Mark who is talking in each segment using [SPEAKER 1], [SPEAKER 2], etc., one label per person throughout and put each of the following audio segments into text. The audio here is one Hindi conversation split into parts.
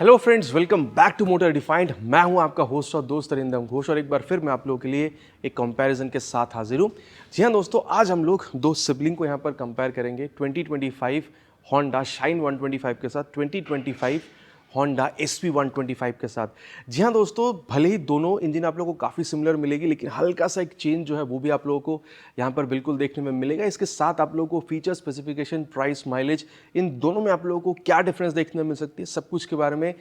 [SPEAKER 1] Hello friends, welcome back to Motor Defined. मैं हूं आपका होस्ट और दोस्त अरिंदम घोष और एक बार फिर मैं आप लोगों के लिए एक कंपैरिजन के साथ हाजिर हूं। जी हां दोस्तों, आज हम लोग दो सिबलिंग को यहां पर कंपेयर करेंगे 2025 होंडा शाइन 125 के साथ 2025 होंडा एसपी 125 के साथ। जी हाँ दोस्तों, भले ही दोनों इंजन आप लोगों को काफ़ी सिमिलर मिलेगी, लेकिन हल्का सा एक चेंज जो है वो भी आप लोगों को यहाँ पर बिल्कुल देखने में मिलेगा। इसके साथ आप लोगों को फीचर, स्पेसिफिकेशन, प्राइस, माइलेज, इन दोनों में आप लोगों को क्या डिफरेंस देखने में मिल सकती है, सब कुछ के बारे में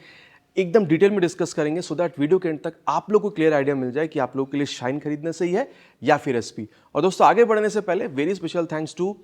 [SPEAKER 1] एकदम डिटेल में डिस्कस करेंगे, सो दैट वीडियो के एंड तक आप लोग को क्लियर आइडिया मिल जाए कि आप लोगों के लिए शाइन खरीदना सही है या फिर एसपी। और दोस्तों, आगे बढ़ने से पहले very special thanks to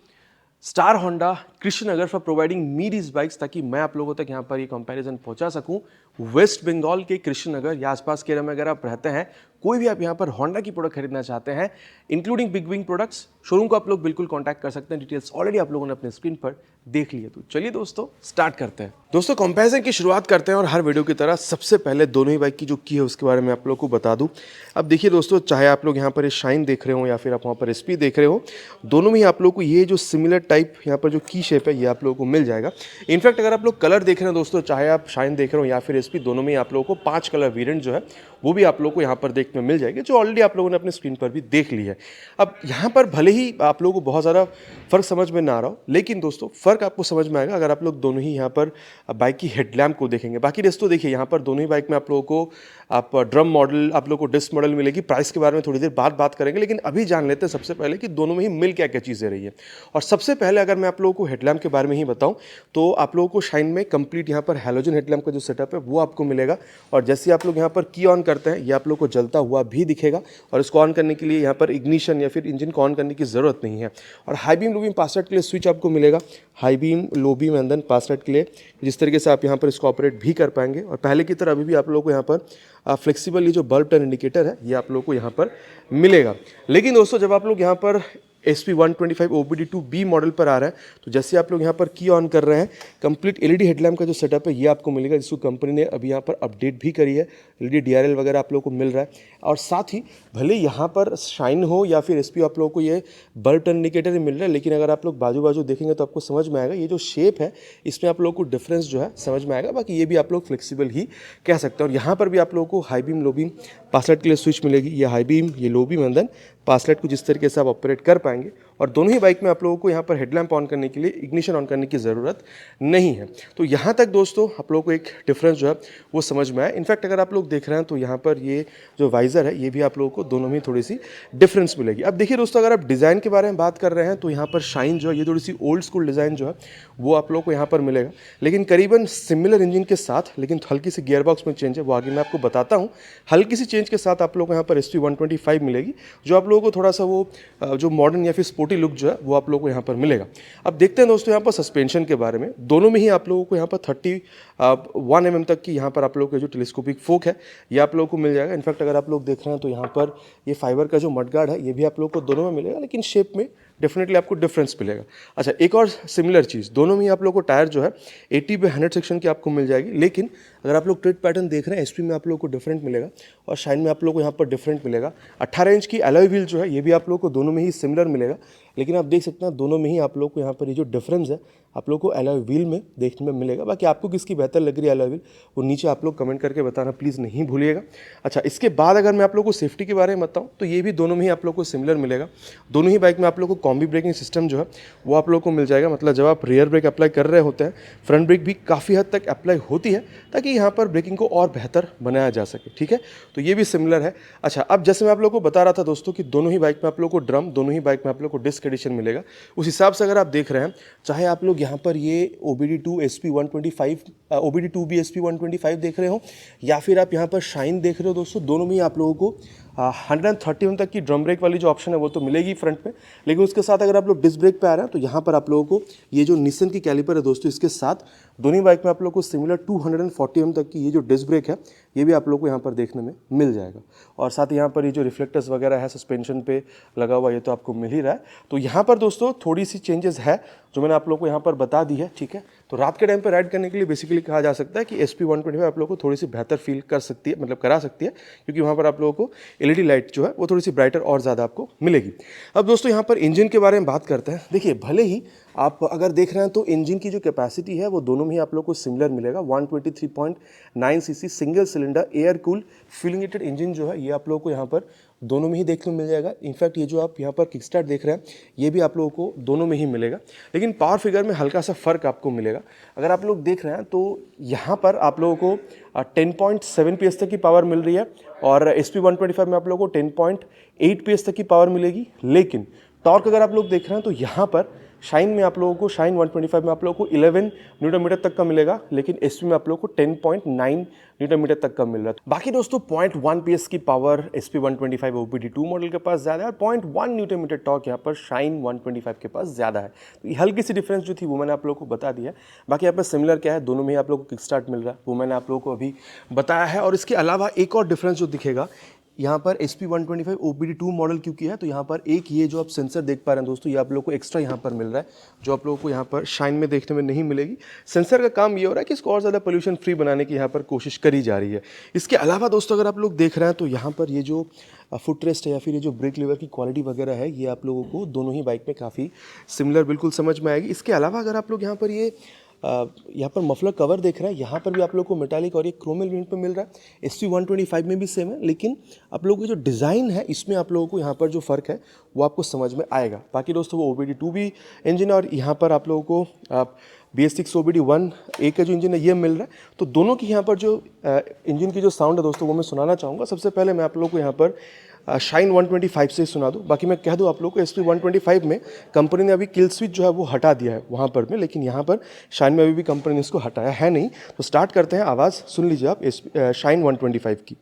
[SPEAKER 1] Star Honda Krishnanagar for providing me these bikes, ताकि मैं आप लोगों तक यहाँ पर ये कंपैरिजन पहुंचा सकूं। वेस्ट बंगाल के कृष्णनगर या आसपास के एरिया में अगर आप रहते हैं, कोई भी आप यहाँ पर होंडा की प्रोडक्ट खरीदना चाहते हैं including big wing products, showroom को आप लोग बिल्कुल कांटेक्ट कर सकते हैं। डिटेल्स ऑलरेडी आप लोगों ने अपने स्क्रीन पर देख लिया। तो चलिए दोस्तों, स्टार्ट करते हैं। दोस्तों, कंपैरिजन की शुरुआत करते हैं और हर वीडियो की तरह सबसे पहले दोनों ही बाइक की जो की है उसके बारे में आप लोग को बता दूं। अब देखिए दोस्तों, चाहे आप लोग यहाँ पर शाइन देख रहे हो या फिर आप वहाँ पर एसपी देख रहे हो, दोनों में ही आप लोग को ये जो सिमिलर टाइप यहाँ पर जो की शेप है ये आप लोगों को मिल जाएगा। इनफैक्ट अगर आप लोग कलर देख रहे हैं दोस्तों, चाहे आप शाइन देख रहे हो या फिर एसपी, दोनों में ही आप लोगों को 5 कलर वेरिएंट जो है वो भी आप लोगों को यहाँ पर देखने में मिल जाएगी, जो ऑलरेडी आप लोगों ने अपने स्क्रीन पर भी देख ली है। अब यहाँ पर भले ही आप लोगों को बहुत ज़्यादा फर्क समझ में ना आ रहा हो, लेकिन दोस्तों फर्क आपको समझ में आएगा अगर आप लोग दोनों ही यहाँ पर बाइक की हेडलैम्प को देखेंगे। बाकी दोस्तों देखिए, यहाँ पर दोनों ही बाइक में आप लोगों को आप ड्रम मॉडल, आप लोगों को डिस्क मॉडल मिलेगी। प्राइस के बारे में थोड़ी देर बाद बात करेंगे, लेकिन अभी जान लेते हैं सबसे पहले कि दोनों में ही मिल क्या क्या चीज़ें रही है। और सबसे पहले अगर मैं आप लोगों को हेडलैम्प के बारे में ही बताऊं, तो आप लोगों को शाइन में कंप्लीट यहाँ पर हैलोजन हेडलैम्प का जो सेटअप है वो आपको मिलेगा। और जैसे आप लोग यहाँ पर की ऑन करते हैं, ये आप लोग को जलता हुआ भी दिखेगा। और इसको ऑन करने के लिए यहाँ पर इग्निशन या फिर इंजन को ऑन करने की ज़रूरत नहीं है। और high beam low beam pass light के लिए स्विच आपको मिलेगा, high beam, low beam and then pass light के लिए, जिस तरीके से आप यहाँ पर इसको ऑपरेट भी कर पाएंगे। और पहले की तरह अभी भी आप लोगों को यहाँ पर फ्लेक्सिबल ये जो बल्ब टर्न इंडिकेटर है ये आप लोगों को यहाँ पर मिलेगा। लेकिन दोस्तों, जब आप लोग यहाँ पर SP 125 OBD2B मॉडल पर आ रहा है, तो जैसे आप लोग यहाँ पर की ऑन कर रहे हैं, कंप्लीट LED हेडलैम्प का जो सेटअप है ये आपको मिलेगा, जिसको कंपनी ने अभी यहाँ पर अपडेट भी करी है। LED DRL वगैरह आप लोगों को मिल रहा है। और साथ ही भले यहाँ पर शाइन हो या फिर SP, आप लोगों को ये बल्ब टर्न इंडिकेटर ही मिल रहा है, लेकिन अगर आप लोग बाजू बाजू देखेंगे तो आपको समझ में आएगा ये जो शेप है इसमें आप लोगों को डिफरेंस जो है समझ में आएगा। बाकी ये भी आप लोग फ्लेक्सिबल ही कह सकते हैं। और यहाँ पर भी आप लोगों को high beam, low beam, pass light के लिए स्विच मिलेगी। ये हाई बीम, ये low beam and then pass light को जिस तरीके से आप ऑपरेट कर पाएंगे। और दोनों ही बाइक में आप लोगों को यहाँ पर हेडलैम्प ऑन करने के लिए इग्निशन ऑन करने की ज़रूरत नहीं है। तो यहाँ तक दोस्तों आप लोगों को एक डिफरेंस जो है वो समझ में आया। इनफैक्ट अगर आप लोग देख रहे हैं तो यहाँ पर ये जो वाइज़र है ये भी आप लोगों को दोनों में थोड़ी सी डिफरेंस मिलेगी। अब देखिए दोस्तों, अगर आप डिज़ाइन के बारे में बात कर रहे हैं तो यहाँ पर शाइन जो है ये थोड़ी सी ओल्ड स्कूल डिज़ाइन जो है वो आप लोगों को यहाँ पर मिलेगा, लेकिन करीबन सिमिलर इंजन के साथ, लेकिन हल्की सी गियर बॉक्स में चेंज है, वो आगे मैं आपको बताता हूँ। हल्की सी चेंज के साथ आप लोगों को यहाँ पर SP 125 मिलेगी, जो आप लोगों को थोड़ा सा वो जो मॉडर्न या फिर स्पोर्टी लुक जो है वो आप लोगों को यहाँ पर मिलेगा। अब देखते हैं दोस्तों यहाँ पर सस्पेंशन के बारे में। दोनों में ही आप लोगों को यहाँ पर 31 mm तक की यहाँ पर आप लोगों को जो टेलीस्कोपिक फोक है ये आप लोगों को मिल जाएगा। इनफैक्ट अगर आप लोग देख रहे हैं तो यहाँ पर ये फाइबर का जो मडगार्ड है ये भी आप लोगों को दोनों में मिलेगा, लेकिन शेप में डेफिनेटली आपको डिफरेंस मिलेगा। अच्छा, एक और सिमिलर चीज़, दोनों में ही आप लोगों को टायर जो है 80/100 सेक्शन की आपको मिल जाएगी। लेकिन अगर आप लोग ट्रेड पैटर्न देख रहे हैं, SP में आप लोगों को डिफरेंट मिलेगा और शाइन में आप लोगों को यहाँ पर डिफरेंट मिलेगा। 18 इंच की अलॉय व्हील जो है ये भी आप लोगों को दोनों में ही सिमिलर मिलेगा, लेकिन आप देख सकते हैं दोनों में ही आप लोग को यहाँ पर ये जो डिफरेंस है आप लोग को अलॉय व्हील में देखने में मिलेगा। बाकी आपको किसकी बेहतर लग रही है अलॉय व्हील, वो नीचे आप लोग कमेंट करके बताना प्लीज़ नहीं भूलिएगा। अच्छा, इसके बाद अगर मैं आप लोग को सेफ्टी के बारे में बताऊँ तो ये भी दोनों में ही आप लोग को सिमिलर मिलेगा। दोनों ही बाइक में आप लोग को कॉम्बी ब्रेकिंग सिस्टम जो है वो आप लोग को मिल जाएगा। मतलब जब आप रियर ब्रेक अप्लाई कर रहे होते हैं, फ्रंट ब्रेक भी काफ़ी हद तक अप्लाई होती है, ताकि यहाँ पर ब्रेकिंग को और बेहतर बनाया जा सके। ठीक है, तो ये भी सिमिलर है। अच्छा, अब जैसे मैं आप लोग को बता रहा था दोस्तों कि दोनों ही बाइक में आप लोग को ड्रम, दोनों ही बाइक में आप लोग को डिस्क एडिशन मिलेगा। उस हिसाब से अगर आप देख रहे हैं, चाहे आप लोग यहाँ पर ये OBD2 SP 125 OBD2B SP 125 देख रहे हो या फिर आप यहाँ पर शाइन देख रहे हो दोस्तों, दोनों में ही आप लोगों को 131 तक की ड्रम ब्रेक वाली जो ऑप्शन है वो तो मिलेगी फ्रंट में। लेकिन उसके साथ अगर आप लोग डिस्क ब्रेक पे आ रहे हैं तो यहाँ पर आप लोगों को ये जो निसन की कैलिपर है दोस्तों, इसके साथ दोनों बाइक में आप लोगों को सिमिलर 240 mm तक की ये जो डिस्क ब्रेक है ये भी आप लोगों को यहाँ पर देखने में मिल जाएगा। और साथ ही यहाँ पर ये जो रिफ्लेक्टर्स वगैरह है सस्पेंशन पे लगा हुआ ये तो आपको मिल ही रहा है। तो यहाँ पर दोस्तों थोड़ी सी चेंजेस है जो मैंने आप लोगों को यहाँ पर बता दी है, ठीक है। तो रात के टाइम पर राइड करने के लिए बेसिकली कहा जा सकता है कि SP125 आप लोगों को थोड़ी सी बेहतर फील कर सकती है, मतलब करा सकती है, क्योंकि वहाँ पर आप लोगों को LED लाइट जो है वो थोड़ी सी ब्राइटर और ज़्यादा आपको मिलेगी। अब दोस्तों यहाँ पर इंजन के बारे में बात करते हैं। देखिए, भले ही आप अगर देख रहे हैं तो इंजन की जो कैपेसिटी है वो दोनों में ही आप लोग को सिमिलर मिलेगा। 123.9 CC single cylinder air cool फ्यूलिंगेटेड इंजन जो है ये आप लोगों को यहाँ पर दोनों में ही देखने को मिल जाएगा। इनफैक्ट ये जो आप यहाँ पर किकस्टार्ट देख रहे हैं ये भी आप लोगों को दोनों में ही मिलेगा, लेकिन पावर फिगर में हल्का सा फ़र्क आपको मिलेगा। अगर आप लोग देख रहे हैं तो यहाँ पर आप लोगों को 10.7 PS तक की पावर मिल रही है और SP125 में आप लोगों को 10.8 PS तक की पावर मिलेगी। लेकिन टॉर्क अगर आप लोग देख रहे हैं तो यहाँ पर शाइन में आप लोगों को, शाइन 125 में आप लोगों को 11 न्यूटन मीटर तक का मिलेगा, लेकिन SP में आप लोगों को 10.9 न्यूटन मीटर तक का मिल रहा है। बाकी दोस्तों 0.1 PS की पावर SP125 OBD2 मॉडल के पास ज़्यादा है और 0.1 न्यूटन मीटर टॉर्क यहाँ पर शाइन 125 के पास ज़्यादा है। तो ये हल्की सी डिफरेंस जो थी वो मैंने आप लोगों को बता दिया है। बाकी यहाँ पर सिमिलर क्या है, दोनों में ही आप लोगों को किक स्टार्ट मिल रहा है, वो मैंने आप लोगों को अभी बताया है। और इसके अलावा एक और डिफरेंस जो दिखेगा यहाँ पर SP125 OBD2 मॉडल क्योंकि है, तो यहाँ पर एक ये जो आप सेंसर देख पा रहे हैं दोस्तों, ये आप लोगों को एक्स्ट्रा यहाँ पर मिल रहा है, जो आप लोगों को यहाँ पर शाइन में देखने में नहीं मिलेगी। सेंसर का काम ये हो रहा है कि इसको और ज़्यादा पोल्यूशन फ्री बनाने की यहाँ पर कोशिश करी जा रही है। इसके अलावा दोस्तों अगर आप लोग देख रहे हैं तो यहाँ पर ये जो फुट रेस्ट है या फिर ये जो ब्रेक लीवर की क्वालिटी वगैरह है, ये आप लोगों को दोनों ही बाइक में काफ़ी सिमिलर बिल्कुल समझ में आएगी। इसके अलावा अगर आप लोग यहाँ पर यहाँ पर मफलर कवर देख रहे हैं, यहाँ पर भी आप लोग को मेटालिक और ये क्रोम एलिमेंट पे मिल रहा है। SP125 में भी सेम है, लेकिन आप लोगों की जो डिज़ाइन है इसमें आप लोगों को यहाँ पर जो फ़र्क है वो आपको समझ में आएगा। बाकी दोस्तों वो OBD2 भी इंजन है और यहाँ पर आप लोगों को BS6 OBD1 एक का जो इंजन है ये मिल रहा है। तो दोनों की यहाँ पर जो इंजन की जो साउंड है दोस्तों वो मैं सुनाना चाहूँगा। सबसे पहले मैं आप लोगों को यहाँ पर शाइन 125 से सुना दूँ। बाकी मैं कह दूँ आप लोगों को SP125 में कंपनी ने अभी किल स्विच जो है वो हटा दिया है वहाँ पर में, लेकिन यहाँ पर शाइन में अभी भी कंपनी ने इसको हटाया है नहीं। तो स्टार्ट करते हैं, आवाज़ सुन लीजिए आप शाइन 125 की।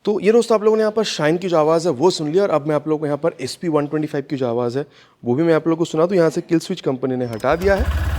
[SPEAKER 1] तो ये दोस्तों आप लोगों ने यहाँ पर शाइन की जो आवाज़ है वो सुन लिया और अब मैं आप लोगों को यहाँ पर SP125 की जो आवाज़ है वो भी मैं आप लोगों को सुना दूँ। यहाँ से किल स्विच कंपनी ने हटा दिया है।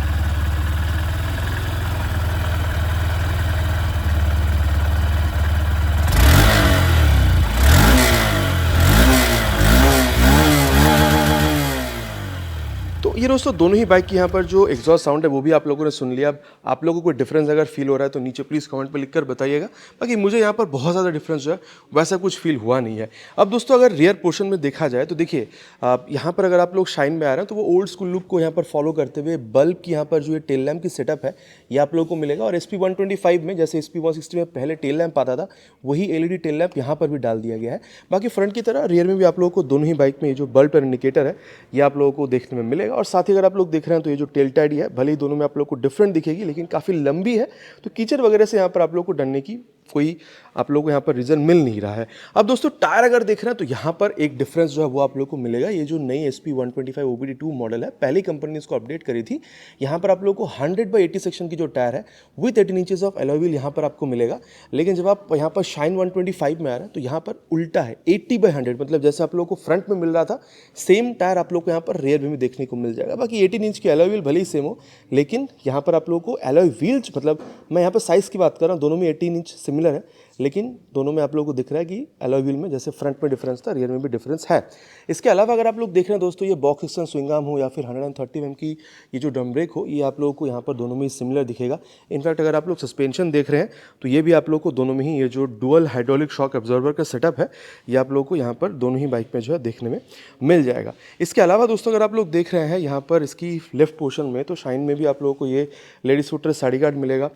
[SPEAKER 1] तो ये दोस्तों दोनों ही बाइक की यहाँ पर जो एग्जॉस्ट साउंड है वो भी आप लोगों ने सुन लिया। अब आप लोगों को डिफरेंस अगर फील हो रहा है तो नीचे प्लीज़ कमेंट पर लिखकर बताइएगा। बाकी मुझे यहाँ पर बहुत ज़्यादा डिफरेंस जो है वैसा कुछ फील हुआ नहीं है। अब दोस्तों अगर रियर पोर्शन में देखा जाए तो देखिए यहाँ पर अगर आप लोग शाइन में आ रहे हैं तो वो ओल्ड स्कूल लुक को यहाँ पर फॉलो करते हुए बल्ब की यहाँ पर जो ये टेल लैम्प की सेटअप है ये आप लोगों को मिलेगा। और SP125 में जैसे SP160 में पहले टेल लैम्प आता था वही LED टेल लैम्प यहाँ पर भी डाल दिया गया है। बाकी फ्रंट की तरह रियर में भी आप लोगों को दोनों ही बाइक में ये जो बल्ब और इंडिकेटर है ये आप लोगों को देखने में मिलेगा। और साथ ही अगर आप लोग देख रहे हैं तो ये जो टेल टाइड है भले ही दोनों में आप लोग को डिफरेंट दिखेगी लेकिन काफ़ी लंबी है, तो कीचड़ वगैरह से यहाँ पर आप लोग को डरने की कोई आप लोगों को यहाँ पर रीज़न मिल नहीं रहा है। अब दोस्तों टायर अगर देख रहे हैं तो यहाँ पर एक डिफरेंस जो है वो आप लोग को मिलेगा। ये जो नई SP125 OBD2 मॉडल है, पहली कंपनी ने इसको अपडेट करी थी। यहाँ पर आप लोग को 100/80 सेक्शन की जो टायर है with 18 inches of alloy wheel यहाँ पर आपको मिलेगा। लेकिन जब आप यहाँ पर शाइन 125 में आ रहे हैं तो यहाँ पर उल्टा है, 80/100, मतलब जैसे आप लोग को फ्रंट में मिल रहा था सेम टायर आप लोग को यहाँ पर रेयर में भी देखने को मिल जाएगा। बाकी 18 इंच की एलॉय व्हील भले ही सेम हो, लेकिन यहाँ पर आप लोग को एलॉय व्हील्स, मतलब मैं यहाँ पर साइज़ की बात कर रहा हूँ, दोनों में 18 इंच सिमिलर है, लेकिन दोनों में आप लोगों को दिख रहा है कि एलॉय व्हील में जैसे फ्रंट में डिफरेंस था रियर में भी डिफरेंस है। इसके अलावा अगर आप लोग देख रहे हैं दोस्तों ये बॉक्स एक्शन स्विंग आर्म हो या फिर 130 mm की ये जो ड्रम ब्रेक हो, ये आप लोगों को यहाँ पर दोनों में ही सिमिलर दिखेगा। इनफैक्ट अगर आप लोग सस्पेंशन देख रहे हैं तो ये भी आप लोग को दोनों में ही ये जो डुअल हाइड्रोलिक शॉक एब्जॉर्बर का सेटअप है ये आप लोगों को यहाँ पर दोनों ही बाइक में जो है देखने में मिल जाएगा। इसके अलावा दोस्तों अगर आप लोग देख रहे हैं यहाँ पर इसकी लेफ्ट पोर्शन में तो शाइन में भी आप लोगों को ये ladies foot rest side guard मिलेगा।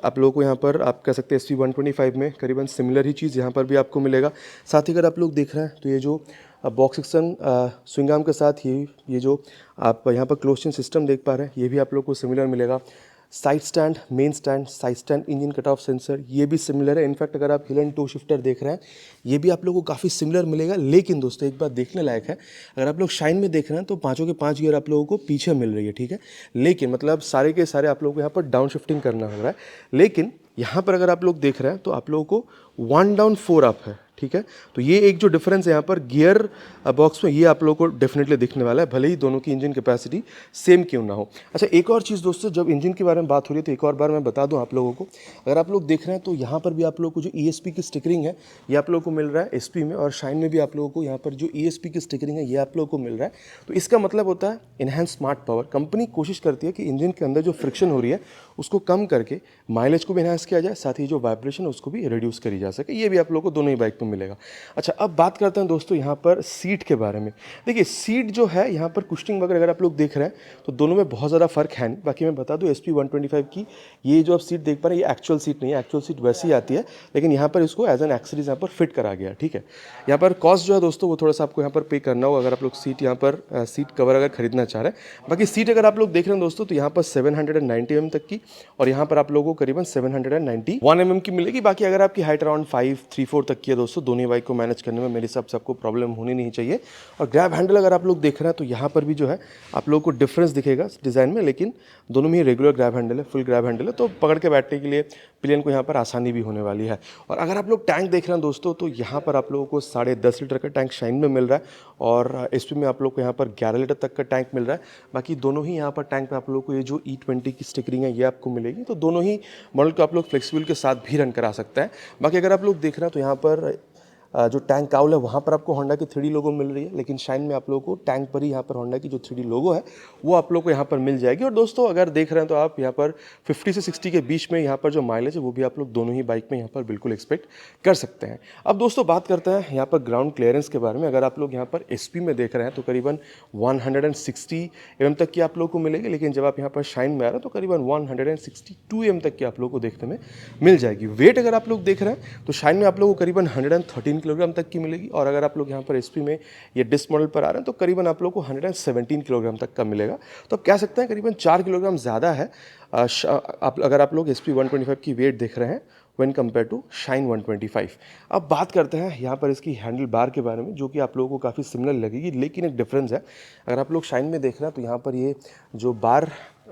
[SPEAKER 1] आप लोगों को यहाँ पर आप कह सकते हैं SP125 में करीबन सिमिलर ही चीज़ यहाँ पर भी आपको मिलेगा। साथ ही अगर आप लोग देख रहे हैं तो ये जो बॉक्स सेक्शन स्विंग आर्म के साथ ये जो आप यहाँ पर क्लोज चेन सिस्टम देख पा रहे हैं ये भी आप लोग को सिमिलर मिलेगा। Side stand, main stand, side stand, engine cut off sensor ये भी सिमिलर है। इनफैक्ट अगर आप हिल एंड टो शिफ्टर देख रहे हैं ये भी आप लोगों को काफ़ी सिमिलर मिलेगा। लेकिन दोस्तों एक बात देखने लायक है, अगर आप लोग शाइन में देख रहे हैं तो पाँचों के 5 गियर आप लोगों को पीछे मिल रही है, ठीक है। लेकिन मतलब सारे के सारे आप लोगों को यहाँ पर डाउन शिफ्टिंग करना हो रहा है। लेकिन यहाँ पर अगर आप लोग देख रहे हैं तो आप लोगों को 1 डाउन 4 अप है, ठीक है। तो ये एक जो डिफरेंस है यहाँ पर गियर बॉक्स में, ये आप लोगों को डेफिनेटली दिखने वाला है, भले ही दोनों की इंजन कैपेसिटी सेम क्यों ना हो। अच्छा, एक और चीज़ दोस्तों, जब इंजन के बारे में बात हो रही है तो एक और बार मैं बता दूं आप लोगों को, अगर आप लोग देख रहे हैं तो यहाँ पर भी आप लोगों को जो ESP की स्टिकरिंग है ये आप लोगों को मिल रहा है SP में, और शाइन में भी आप लोगों को यहाँ पर जो ESP की स्टिकरिंग है ये आप लोगों को मिल रहा है। तो इसका मतलब होता है इनहैंस स्मार्ट पावर। कंपनी कोशिश करती है कि इंजन के अंदर जो फ्रिक्शन हो रही है उसको कम करके माइलेज को भी इनहैंस किया जाए, साथ ही जो वाइब्रेशन है उसको भी रिड्यूस करी जा सके। ये भी आप लोगों को दोनों ही बाइक पर मिलेगा। अच्छा, अब बात करते हैं दोस्तों यहाँ पर सीट के बारे में। देखिए, सीट जो है यहाँ पर कुशनिंग वगैरह अगर आप लोग देख रहे हैं तो दोनों में बहुत ज़्यादा फर्क है नहीं। बाकी मैं बता दूं SP 125 की ये जो आप सीट देख पा रहे हैं ये एक्चुअल सीट नहीं है, एक्चुअल सीट वैसी ही आती है, लेकिन यहाँ पर इसको एज एन एक्सेसरीज यहाँ पर फिट करा गया, ठीक है। यहाँ पर कॉस्ट जो है दोस्तों वो थोड़ा सा आपको यहाँ पर पे करना होगा अगर आप लोग सीट यहाँ पर सीट कवर अगर खरीदना चाह रहे हैं। बाकी सीट अगर आप लोग देख रहे हैं दोस्तों तो यहाँ पर 790 mm तक की, और यहाँ पर आप लोगों को करीबन 791 mm की मिलेगी। बाकी अगर आपकी हाइट अराउंड 5'3'4" तक की है दोस्तों, दोनों बाइक को मैनेज करने में मेरे हिसाब से आपको प्रॉब्लम होनी नहीं चाहिए। और ग्रैब हैंडल अगर आप लोग देख रहे हैं तो यहाँ पर भी जो है आप लोगों को डिफरेंस दिखेगा डिज़ाइन में, लेकिन दोनों में ही रेगुलर ग्रैब हैंडल है, फुल ग्रैब हैंडल है, तो पकड़ के बैठने के लिए प्लेन को यहाँ पर आसानी भी होने वाली है। और अगर आप लोग टैंक देख रहे हैं दोस्तों तो यहाँ पर आप लोगों को 10.5 लीटर का टैंक शाइन में मिल रहा है, और SP में आप लोग को यहाँ पर 11 लीटर तक का टैंक मिल रहा है। बाकी दोनों ही यहाँ पर टैंक पे आप लोगों को ये जो E20 की स्टिकरिंग है ये आपको मिलेगी, तो दोनों ही मॉडल को आप लोग फ्लेक्सिबल के साथ भी रन करा सकते हैं। बाकी अगर आप लोग देख रहे हैं तो यहाँ पर जो टैंक काउल है वहाँ पर आपको होंडा की 3D लोगो मिल रही है, लेकिन शाइन में आप लोगों को टैंक पर ही यहाँ पर होंडा की जो 3D लोगो है वो आप लोगों को यहाँ पर मिल जाएगी। और दोस्तों अगर देख रहे हैं तो आप यहाँ पर 50 से 60 के बीच में यहाँ पर जो माइलेज है वो भी आप लोग दोनों ही बाइक में यहाँ पर बिल्कुल एक्सपेक्ट कर सकते हैं। अब दोस्तों बात करते हैं यहाँ पर ग्राउंड क्लियरेंस के बारे में। अगर आप लोग यहाँ पर SP में देख रहे हैं तो करीबन 160 mm तक की आप लोग को मिलेगी, लेकिन जब आप यहाँ पर शाइन में आ रहे हैं तो करीबन 162 mm तक की आप लोग को देखने में मिल जाएगी। वेट अगर आप लोग देख रहे हैं तो शाइन में आप लोग को करीबन 113 किलोग्राम तक की मिलेगी, और अगर आप लोग यहाँ पर SP में ये डिस्क मॉडल पर आ रहे हैं तो करीबन आप लोग को 117 किलोग्राम तक का मिलेगा। तो आप कह सकते हैं करीबन 4 किलोग्राम ज़्यादा है अगर आप लोग SP 125 की वेट देख रहे हैं व्हेन कंपेयर टू शाइन 125। अब बात करते हैं यहाँ पर इसकी हैंडल बार के बारे में, जो कि आप लोगों को काफ़ी सिमिलर लगेगी, लेकिन एक डिफरेंस है। अगर आप लोग शाइन में देख रहे हैं तो यहाँ पर ये जो बार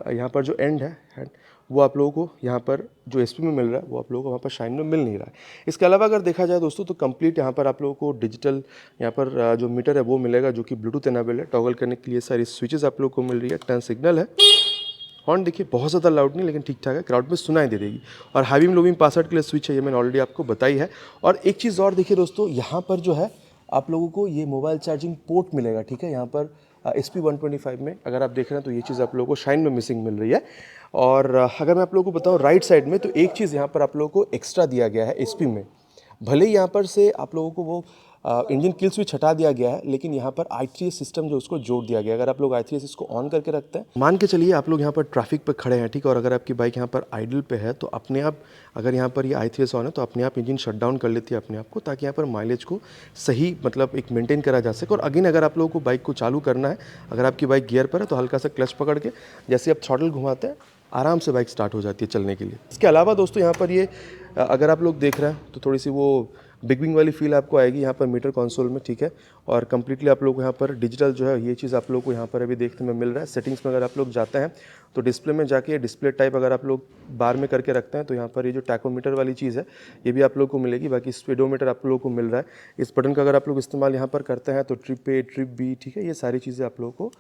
[SPEAKER 1] यहाँ पर जो एंड है वो आप लोगों को यहाँ पर जो SP में मिल रहा है वो आप लोगों को वहाँ पर शाइन में मिल नहीं रहा है। इसके अलावा अगर देखा जाए दोस्तों तो कंप्लीट यहाँ पर आप लोगों को डिजिटल यहाँ पर जो मीटर है वो मिलेगा, जो कि ब्लूटूथ एनेबल है। टॉगल करने के लिए सारी स्विचेस आप लोगों को मिल रही है। टर्न सिग्नल है। हॉर्न देखिए बहुत ज़्यादा लाउड नहीं, लेकिन ठीक ठाक है, क्राउड में सुनाई दे देगी। और high beam low beam password के लिए स्विच है, ये मैंने ऑलरेडी आपको बताई है। और एक चीज़ और देखिए दोस्तों, यहाँ पर जो है आप लोगों को ये मोबाइल चार्जिंग पोर्ट मिलेगा, ठीक है। यहाँ पर SP 125 में अगर आप देख रहे हैं तो ये चीज़ आप लोगों को शाइन में मिसिंग मिल रही है। और अगर मैं आप लोगों को बताऊँ राइट साइड में, तो एक चीज़ यहाँ पर आप लोगों को एक्स्ट्रा दिया गया है SP में। भले ही यहाँ पर से आप लोगों को वो इंजन किल स्विच हटा दिया गया है, लेकिन यहाँ पर i3S सिस्टम जो उसको जोड़ दिया गया है। अगर आप लोग i3S इसको ऑन करके रखते हैं, मान के चलिए आप लोग यहाँ पर ट्रैफिक पे खड़े हैं, ठीक है, और अगर आपकी बाइक यहाँ पर आइडल पे है तो अपने आप अगर यहाँ पर ये i3S ऑन है तो अपने आप इंजन शट डाउन कर लेती है अपने आप को, ताकि यहाँ पर माइलेज को सही मतलब एक मेंटेन करा जा सके। और अगेन अगर आप लोगों को बाइक को चालू करना है, अगर आपकी बाइक गियर पर है तो हल्का सा क्लच पकड़ के जैसे आप थ्रॉटल घुमाते हैं आराम से बाइक स्टार्ट हो जाती है चलने के लिए। इसके अलावा दोस्तों यहाँ पर ये अगर आप लोग देख रहे हैं तो थोड़ी सी वो बिग विंग वाली फील आपको आएगी यहाँ पर मीटर कंसोल में, ठीक है। और कंप्लीटली आप लोग को यहाँ पर डिजिटल जो है ये चीज़ आप लोग को यहाँ पर अभी देखने में मिल रहा है। सेटिंग्स में अगर आप लोग जाते हैं तो डिस्प्ले में जाके डिस्प्ले टाइप अगर आप लोग बार में करके रखते हैं तो यहाँ पर ये जो टैकोमीटर वाली चीज़ है ये भी आप लोग को मिलेगी। बाकी स्पीडोमीटर आप लोगों को मिल रहा है। इस बटन का अगर आप लोग इस्तेमाल यहाँ पर करते हैं तो ट्रिप A ट्रिप B, ठीक है, ये सारी चीज़ें आप लोगों को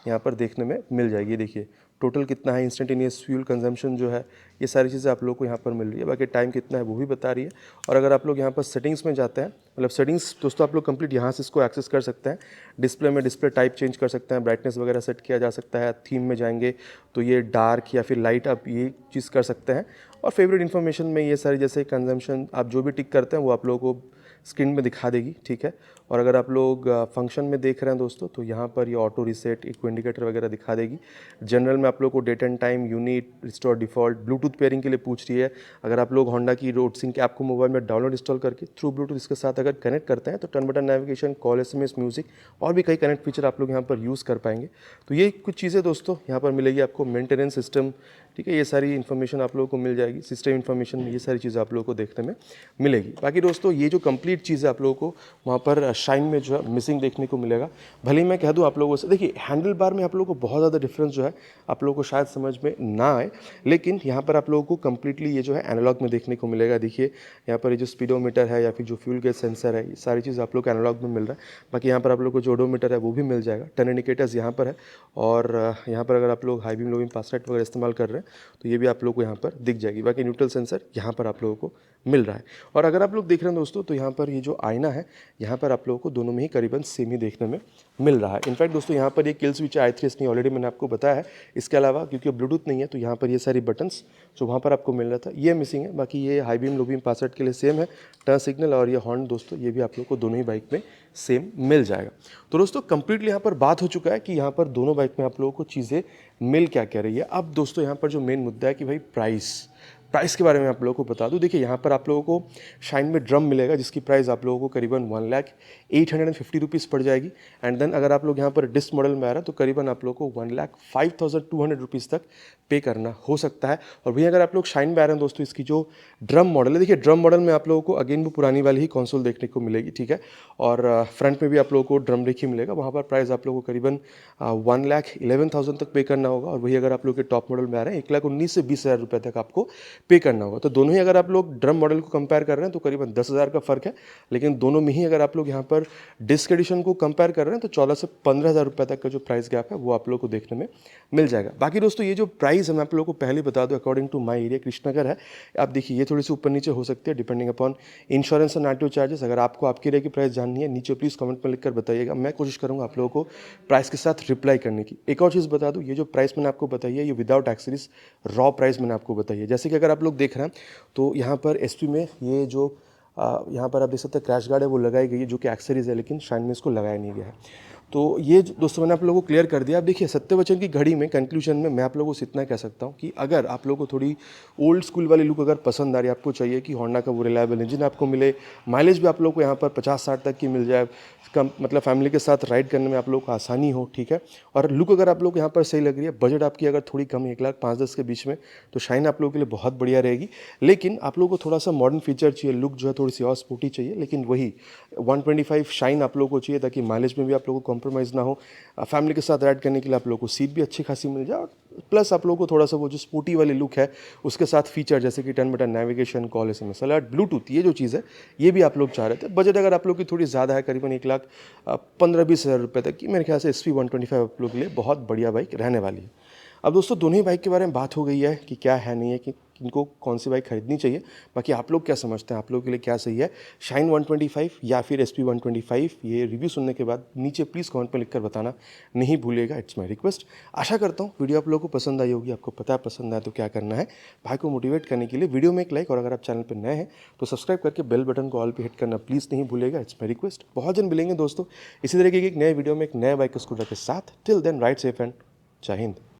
[SPEAKER 1] यहाँ पर देखने में मिल जाएगी। देखिए टोटल कितना है, इंस्टेंटेनियस फ्यूल कंजम्पशन जो है, ये सारी चीज़ें आप लोग को यहाँ पर मिल रही है। बाकी टाइम कितना है वो भी बता रही है। और अगर आप लोग यहाँ पर सेटिंग्स में जाते हैं, मतलब सेटिंग्स दोस्तों आप लोग कंप्लीट यहाँ से इसको एक्सेस कर सकते हैं। डिस्प्ले में डिस्प्ले टाइप चेंज कर सकते हैं, ब्राइटनेस वगैरह सेट किया जा सकता है। थीम में जाएंगे तो ये डार्क या फिर लाइट आप ये चीज़ कर सकते हैं। और फेवरेट इन्फॉर्मेशन में ये सारी जैसे कंजम्पशन आप जो भी टिक करते हैं वो आप लोगों को स्क्रीन में दिखा देगी, ठीक है। और अगर आप लोग फंक्शन में देख रहे हैं दोस्तों तो यहाँ पर ये ऑटो रीसेट, इको इंडिकेटर वगैरह दिखा देगी। जनरल में आप लोग को date and time, unit, restore default, Bluetooth pairing के लिए पूछ रही है। अगर आप लोग होंडा की रोड सिंक ऐप को मोबाइल में डाउनलोड इंस्टॉल करके थ्रू ब्लूटूथ इसके साथ अगर कनेक्ट करते हैं तो turn button navigation, call, SMS, music और भी कई कनेक्ट फीचर आप लोग यहाँ पर यूज़ कर पाएंगे। तो ये कुछ चीज़ें दोस्तों यहाँ पर मिलेगी आपको। मेंटेनेंस सिस्टम, ठीक है, ये सारी इन्फॉर्मेशन आप लोगों को मिल जाएगी। सिस्टम इन्फॉर्मेशन, ये सारी चीज़ें आप लोगों को देखने में मिलेगी। बाकी दोस्तों ये जो कंप्लीट चीज़ है आप लोगों को वहाँ पर शाइन में जो है मिसिंग देखने को मिलेगा। भले ही मैं कह दूँ आप लोगों से, देखिए हैंडल बार में आप लोगों को बहुत ज़्यादा डिफरेंस जो है आप लोगों को शायद समझ में ना आए, लेकिन यहाँ पर आप लोगों को कम्प्लीटली ये जो है एनालॉग में देखने को मिलेगा। देखिए यहाँ पर ये जो स्पीडोमीटर है या फिर जो फ्यूल गेज सेंसर है, ये सारी चीज़ आप लोग को एनालॉग में मिल रहा है। बाकी यहाँ पर आप लोग को जो ओडोमीटर है वो भी मिल जाएगा, टर्न इंडिकेटर्स यहाँ पर है, और यहाँ पर अगर आप लोग high beam low beam pass light वगैरह इस्तेमाल कर रहे हैं तो ये भी आप लोग को यहाँ पर दिख जाएगी। बाकी न्यूट्रल सेंसर यहाँ पर आप लोगों को मिल रहा है। और अगर आप लोग देख रहे हैं दोस्तों तो यहाँ पर ये जो आईना है यहाँ पर आप लोगों को दोनों में ही करीबन सेम ही देखने में मिल रहा है। इनफैक्ट दोस्तों यहाँ पर ये किल स्विच i3 नहीं, ऑलरेडी मैंने आपको बताया है। इसके अलावा क्योंकि ब्लूटूथ नहीं है तो यहाँ पर ये सारी बटन्स जो वहाँ पर आपको मिल रहा था ये मिसिंग है। बाकी ये high beam low beam pass light के लिए सेम है, टर्न सिग्नल और ये हॉर्न दोस्तों ये भी आप लोग को दोनों ही बाइक में सेम मिल जाएगा। तो दोस्तों कंप्लीटली यहाँ पर बात हो चुका है कि यहाँ पर दोनों बाइक में आप लोगों को चीज़ें मिल क्या कह रही है। अब दोस्तों यहाँ पर जो मेन मुद्दा है कि भाई प्राइस के बारे में आप लोगों को बता दूं। देखिए यहाँ पर आप लोगों को शाइन में ड्रम मिलेगा जिसकी प्राइस आप लोगों को करीबन 1,0850 रुपीज़ पड़ जाएगी। एंड देन अगर आप लोग यहाँ पर डिस्क मॉडल में आ रहा है तो करीबन आप लोगों को 1,05,200 रुपीज़ तक पे करना हो सकता है। और भैया अगर आप लोग शाइन में आ रहे हैं दोस्तों, इसकी जो ड्रम मॉडल है, देखिए ड्रम मॉडल में आप लोगों को अगेन वो पुरानी वाली ही कंसोल देखने को मिलेगी, ठीक है। और फ्रंट में भी आप लोगों को ड्रम ब्रेक ही मिलेगा। वहाँ पर प्राइस आप लोगों को करीबन 1,11,000 तक पे करना होगा। और वही अगर आप लोग के टॉप मॉडल में आ रहे हैं 1,19,000 से 20,000 रुपये तक आपको पे करना होगा। तो दोनों ही अगर आप लोग ड्रम मॉडल को कंपेयर कर रहे हैं तो करीबन 10,000 का फ़र्क है। लेकिन दोनों में ही अगर आप लोग यहाँ पर डिस्क एडिशन को कंपेयर कर रहे हैं तो 14 से 15,000 रुपये तक का जो प्राइस गैप है वो आप लोग को देखने में मिल जाएगा। बाकी दोस्तों ये जो प्राइस है मैं आप लोग को पहले बता दूं, according to my area Krishnanagar है। आप देखिए ये थोड़ी सी ऊपर नीचे हो सकती है depending upon insurance and RTO charges. अगर आपको आपके एरिया की प्राइस जाननी है नीचे प्लीज़ कमेंट में लिखकर बताइएगा, मैं कोशिश करूँगा आप लोगों को प्राइस के साथ रिप्लाई करने की। एक और चीज़ बता दूँ, ये जो प्राइस मैंने आपको बताई है ये विदाउट एक्सेसरीज रॉ प्राइस मैंने आपको बताई है। जैसे कि अगर आप लोग देख रहे हैं तो यहाँ पर एसपी में ये जो यहाँ पर आप देख सकते हैं क्रैश गार्ड है वो लगाई गई है जो कि एक्सेसरीज है, लेकिन शाइन में इसको लगाया नहीं गया है। तो ये दोस्तों मैंने आप लोगों को क्लियर कर दिया। अब देखिए सत्यवचन की घड़ी में कंक्लूजन में मैं आप लोगों से इतना कह सकता हूँ कि अगर आप लोगों को थोड़ी ओल्ड स्कूल वाली लुक अगर पसंद आ रही है, आपको चाहिए कि होंडा का वो रिलायबल इंजन आपको मिले, माइलेज भी आप लोगों को यहाँ पर 50-60 तक की मिल जाए, कम मतलब फैमिली के साथ राइड करने में आप लोगों को आसानी हो, ठीक है, और लुक अगर आप लोग यहाँ पर सही लग रही है, बजट आपकी अगर थोड़ी कम है 1,05,10,000 के बीच में, तो शाइन आप लोगों के लिए बहुत बढ़िया रहेगी। लेकिन आप लोगों को थोड़ा सा मॉडर्न फीचर चाहिए, लुक जो है थोड़ी सी और स्पोर्टी चाहिए, लेकिन वही 125 शाइन आप लोगों को चाहिए ताकि माइलेज में भी आप लोगों को कॉम्प्रोमाइज़ ना हो। फैमिली के साथ राइड करने के लिए आप लोगों को सीट भी अच्छी खासी मिल जाए, प्लस आप लोगों को थोड़ा सा वो जो स्पोर्टी वाली लुक है उसके साथ फीचर जैसे कि 10 button navigation, call SMS alert, Bluetooth, ये जो चीज़ है ये भी आप लोग चाह रहे थे। बजट अगर आप लोग की थोड़ी ज़्यादा है करीबन 1,15,20,000 रुपये तक की, मेरे ख्याल से SV125 आप लोग के लिए बहुत बढ़िया बाइक रहने वाली है। अब दोस्तों दोनों ही बाइक के बारे में बात हो गई है कि क्या है नहीं है, कि इनको कौन सी बाइक खरीदनी चाहिए। बाकी आप लोग क्या समझते हैं, आप लोगों के लिए क्या सही है, शाइन 125 या फिर SP125? ये रिव्यू सुनने के बाद नीचे प्लीज़ कमेंट पर लिखकर बताना नहीं भूलिएगा, इट्स माय रिक्वेस्ट। आशा करता हूँ वीडियो आप लोगों को पसंद आई होगी। आपको पता है पसंद आए तो क्या करना है, भाई को मोटिवेट करने के लिए वीडियो में एक लाइक, और अगर आप चैनल पर नए हैं तो सब्सक्राइब करके बेल बटन को ऑल पे हिट करना प्लीज़ नहीं भूलिएगा, इट्स माय रिक्वेस्ट। बहुत जल्द मिलेंगे दोस्तों इसी तरीके की एक नए वीडियो में एक नए बाइक स्कूटर के साथ। Till then ride safe and जय हिंद।